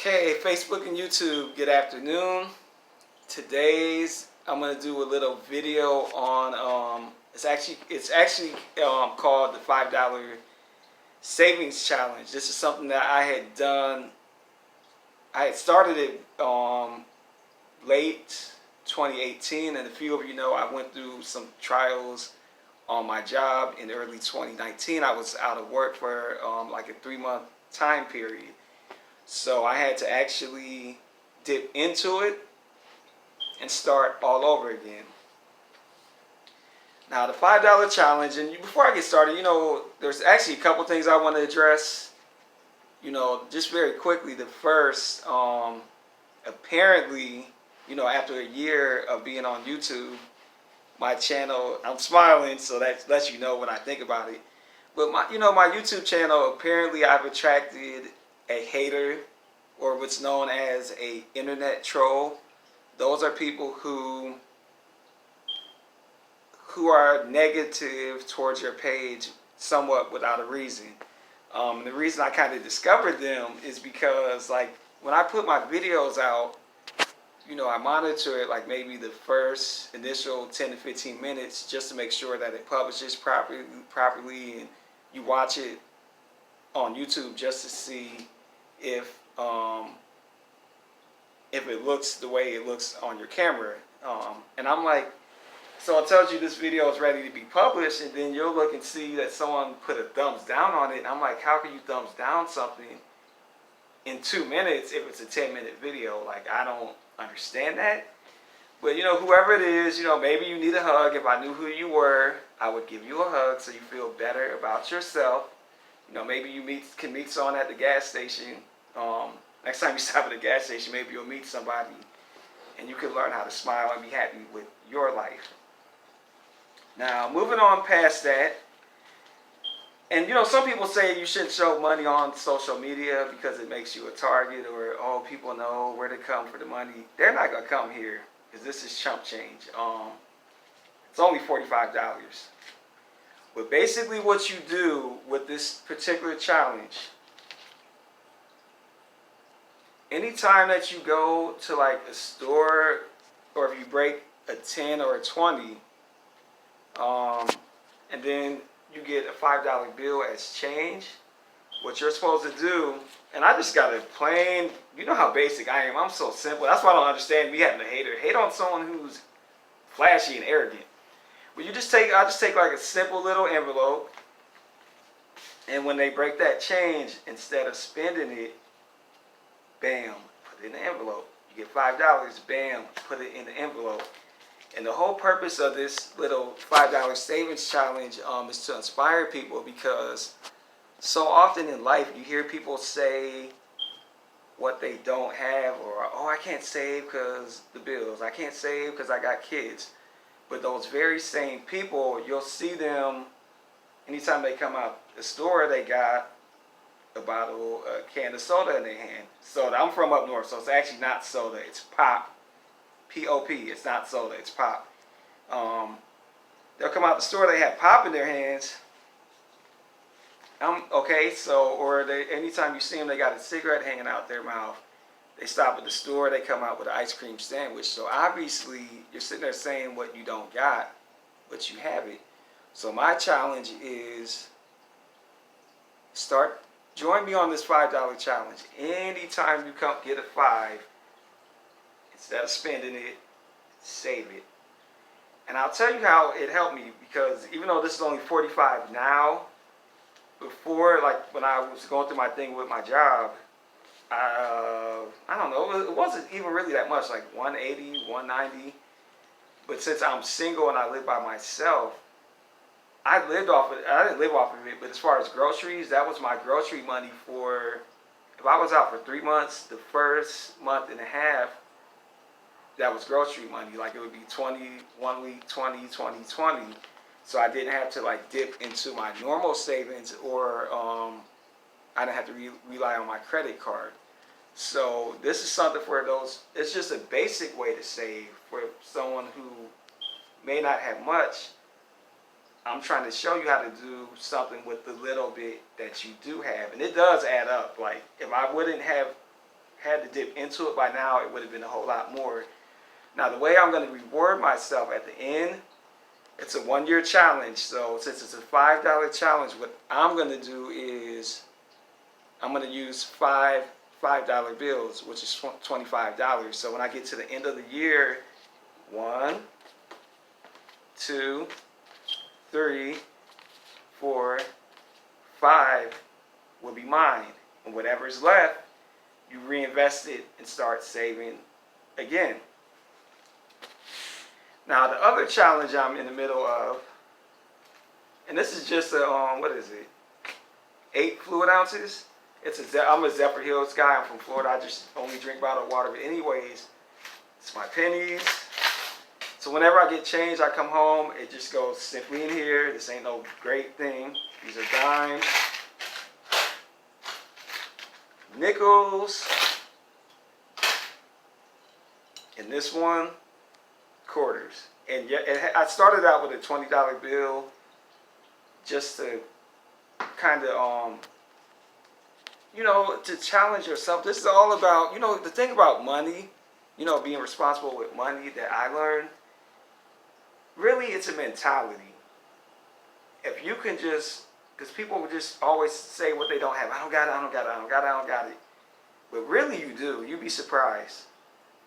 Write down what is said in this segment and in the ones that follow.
Okay, Facebook and YouTube, good afternoon. I'm gonna do a little video on it's actually called the $5 savings challenge. This is something that I had done. I had started it late 2018, and a few of you know I went through some trials on my job in early 2019. I was out of work for like a 3-month time period. So I had to actually dip into it and start all over again. Now the $5 challenge, and before I get started, there's actually a couple things I want to address. Just very quickly. The first, apparently, after a year of being on YouTube, my channel, I'm smiling, so that lets you know what I think about it. But my YouTube channel, apparently I've attracted a hater, or what's known as a internet troll. Those are people who are negative towards your page somewhat without a reason. The reason I kind of discovered them is because, like, when I put my videos out, I monitor it like maybe the first initial 10 to 15 minutes just to make sure that it publishes properly, and you watch it on YouTube just to see if it looks the way it looks on your camera. And I'm like, so it tells you this video is ready to be published, and then you'll look and see that someone put a thumbs down on it, and I'm like, how can you thumbs down something in 2 minutes if it's a 10-minute video? Like, I don't understand that. But whoever it is, maybe you need a hug. If I knew who you were, I would give you a hug so you feel better about yourself. Maybe you can meet someone at the gas station. Next time you stop at a gas station, maybe you'll meet somebody and you can learn how to smile and be happy with your life. Now, moving on past that, and some people say you shouldn't show money on social media because it makes you a target, or people know where to come for the money. They're not gonna come here because this is chump change. It's only $45. But basically what you do with this particular challenge, anytime that you go to like a store, or if you break a 10 or a 20, and then you get a $5 bill as change, what you're supposed to do, and I just got a plain, how basic I am. I'm so simple. That's why I don't understand me having a hater. Hate on someone who's flashy and arrogant. But I just take like a simple little envelope, and when they break that change, instead of spending it, bam, put it in the envelope. You get $5, bam, put it in the envelope. And the whole purpose of this little $5 savings challenge is to inspire people, because so often in life you hear people say what they don't have, or, I can't save because the bills, I can't save because I got kids. But those very same people, you'll see them anytime they come out the store, they got a can of soda in their hand. Soda. I'm from up north, so it's actually not soda, it's pop. P-O-P. It's not soda, it's pop. They'll come out the store, they have pop in their hands. Anytime you see them, they got a cigarette hanging out their mouth. They stop at the store, they come out with an ice cream sandwich. So obviously, you're sitting there saying what you don't got, but you have it. So my challenge is join me on this $5 challenge. Anytime you come get a 5, instead of spending it, save it. And I'll tell you how it helped me, because even though this is only $45 now, before, like when I was going through my thing with my job, I don't know, it wasn't even really that much, like $180, $190. But since I'm single and I live by myself, I didn't live off of it, but as far as groceries, that was my grocery money for, if I was out for 3 months, the first month and a half, that was grocery money. Like, it would be 20 one week, 20, 20, 20. So I didn't have to like dip into my normal savings, or I didn't have to rely on my credit card. So this is something for those, it's just a basic way to save for someone who may not have much. I'm trying to show you how to do something with the little bit that you do have. And it does add up. Like, if I wouldn't have had to dip into it by now, it would have been a whole lot more. Now, the way I'm going to reward myself at the end, it's a 1-year challenge. So since it's a $5 challenge, what I'm going to do is I'm going to use $5 bills, which is $25. So when I get to the end of the year, 1, 2, 3, 4, 5 will be mine. And whatever is left, you reinvest it and start saving again. Now, the other challenge I'm in the middle of, and this is just a, what is it? 8 fluid ounces. I'm a Zephyr Hills guy. I'm from Florida. I just only drink bottled water. But anyways, it's my pennies. So whenever I get change, I come home. It just goes simply in here. This ain't no great thing. These are dimes, nickels, and this one, quarters. And I started out with a $20 bill just to kind of, to challenge yourself. This is all about, the thing about money, being responsible with money that I learned, really it's a mentality. If you can just, because people will just always say what they don't have. I don't got it, I don't got it, I don't got it, I don't got it. But really you do. You'd be surprised.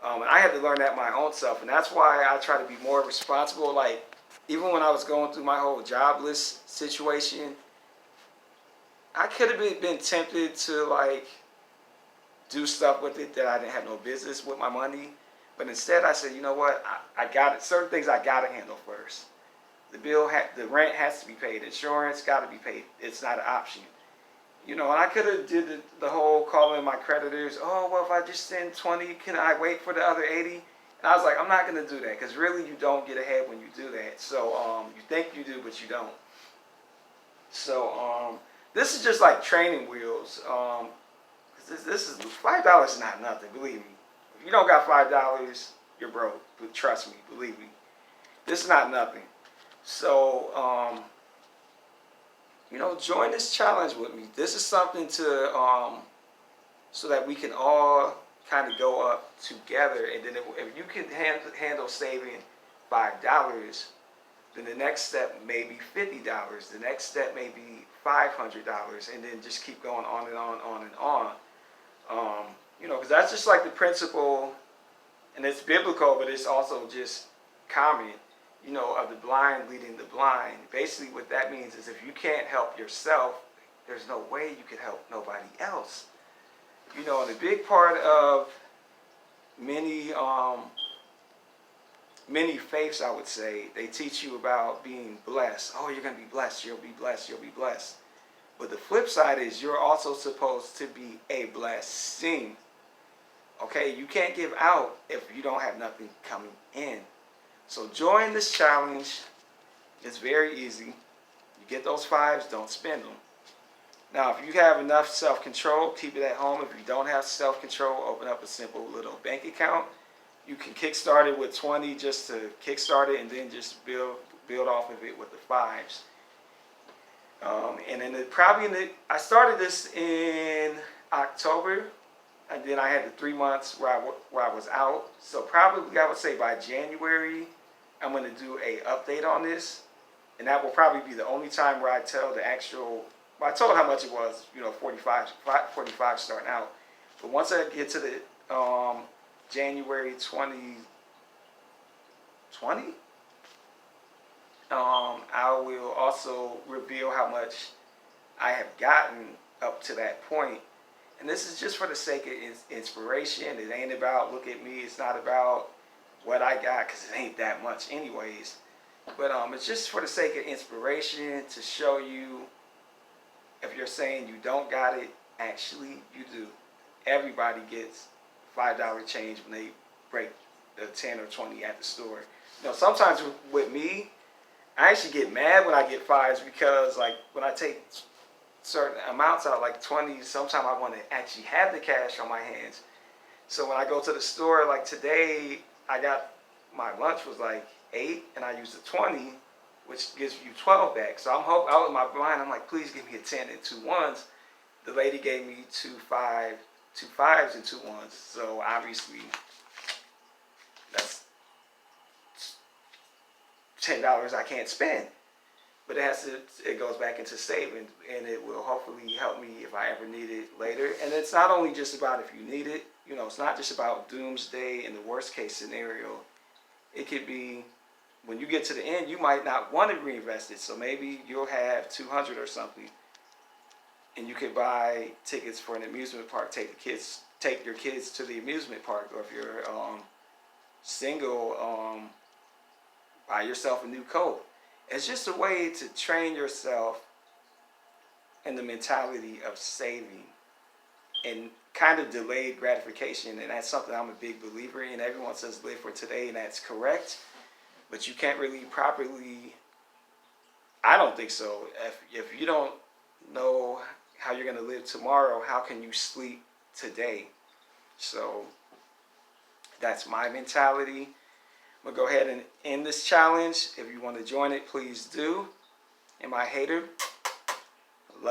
And I had to learn that my own self. And that's why I try to be more responsible. Like, even when I was going through my whole jobless situation, I could have been tempted to, like, do stuff with it that I didn't have no business with my money. But instead I said, you know what, I got it. Certain things I got to handle first. The rent has to be paid. Insurance got to be paid. It's not an option. And I could have did the whole calling my creditors. Oh, well, if I just send 20, can I wait for the other 80? And I was like, I'm not going to do that, because really you don't get ahead when you do that. So you think you do, but you don't. So this is just like training wheels. This is $5 is not nothing. Believe me. If you don't got $5, you're broke. But trust me. Believe me. This is not nothing. So join this challenge with me. This is something to so that we can all kind of go up together. And then if you can handle saving $5, then the next step may be $50. The next step may be $500, and then just keep going on and on and on. Because that's just like the principle, and it's biblical, but it's also just common. Of the blind leading the blind. Basically what that means is if you can't help yourself, there's no way you can help nobody else. And a big part of many faiths, I would say, they teach you about being blessed. Oh, you're going to be blessed, you'll be blessed, you'll be blessed. But the flip side is you're also supposed to be a blessing. Okay, you can't give out if you don't have nothing coming in. So join this challenge. It's very easy. You get those 5s, don't spend them. Now, if you have enough self-control, keep it at home. If you don't have self-control, open up a simple little bank account. You can kickstart it with 20 just to kickstart it, and then just build off of it with the 5s. And then I started this in October. And then I had the 3 months where I was out. So probably I would say by January, I'm going to do a update on this. And that will probably be the only time where I tell the actual, well, I told how much it was, 45 starting out. But once I get to the January 2020, I will also reveal how much I have gotten up to that point. And this is just for the sake of inspiration. It ain't about, look at me. It's not about what I got, because it ain't that much anyways. But it's just for the sake of inspiration, to show you, if you're saying you don't got it, actually you do. Everybody gets $5 change when they break the 10 or 20 at the store. Sometimes with me, I actually get mad when I get 5s, because like when I take certain amounts out, like 20, sometimes I want to actually have the cash on my hands. So when I go to the store, like today, my lunch was like 8, and I used the 20, which gives you 12 back. So I'm out in my mind, I'm like, please give me a 10 and 2 1s. The lady gave me 2 5 2 5s and 2 1s. So obviously that's $10 I can't spend. But it goes back into saving, and it will hopefully help me if I ever need it later. And it's not only just about if you need it, you know, it's not just about doomsday and the worst case scenario. It could be when you get to the end, you might not want to reinvest it. So maybe you'll have 200 or something, and you could buy tickets for an amusement park, take your kids to the amusement park, or if you're single, buy yourself a new coat. It's just a way to train yourself in the mentality of saving and kind of delayed gratification. And that's something I'm a big believer in. Everyone says live for today, and that's correct. But you can't really properly, I don't think so. If you don't know how you're going to live tomorrow, how can you sleep today? So that's my mentality. I'm going to go ahead and end this challenge. If you want to join it, please do. Am I a hater?